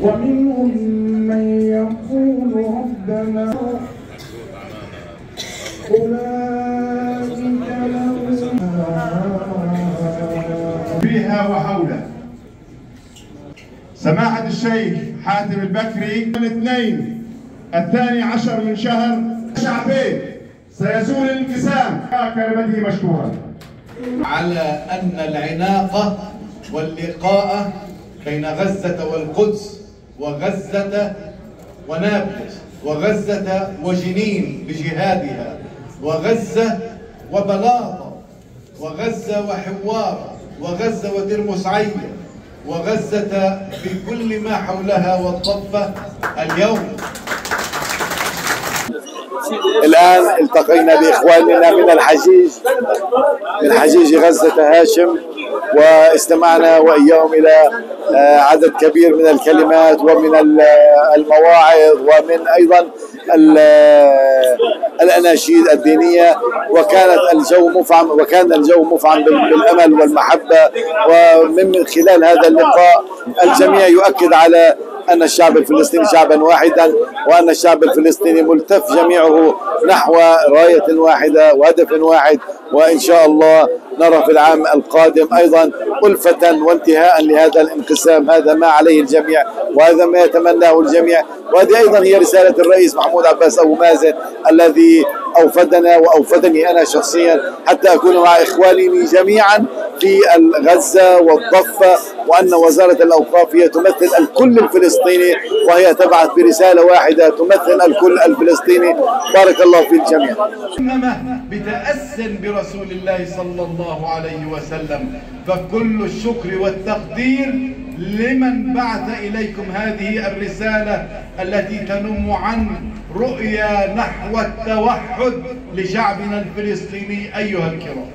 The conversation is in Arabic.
ومنهم من يقول ربنا أولئك لهم فيها وحولها. سماحة الشيخ حاتم البكري الاثنين 12 من شهر شعبين سيزول الانقسام. كلمته مشكورا. على أن العناقة واللقاء بين غزة والقدس وغزة ونابلس وغزة وجنين بجهادها وغزة وبلاطة وغزة وحوار وغزة ودرمس عية وغزة بكل ما حولها والضفة اليوم. الآن التقينا بإخواننا من حجيج غزة هاشم، واستمعنا وإياهم إلى عدد كبير من الكلمات ومن المواعظ ومن أيضا الأناشيد الدينية، وكان الجو مفعم بالأمل والمحبة. ومن خلال هذا اللقاء الجميع يؤكد على أن الشعب الفلسطيني شعبا واحدا، وأن الشعب الفلسطيني ملتف جميعه نحو راية واحدة وهدف واحد، وإن شاء الله نرى في العام القادم أيضا ألفة وانتهاء لهذا الانقسام. هذا ما عليه الجميع وهذا ما يتمناه الجميع، وهذه أيضا هي رسالة الرئيس محمود عباس أبو مازن الذي أوفدنا وأوفدني أنا شخصيا حتى أكون مع إخواني جميعا في غزة والضفة، وأن وزارة الأوقاف هي تمثل الكل الفلسطيني، وهي تبعث برسالة واحدة تمثل الكل الفلسطيني. بارك الله في الجميع. بتأس برسول الله صلى الله عليه وسلم، فكل الشكر والتقدير لمن بعث إليكم هذه الرسالة التي تنم عن رؤية نحو التوحد لشعبنا الفلسطيني. أيها الكرام،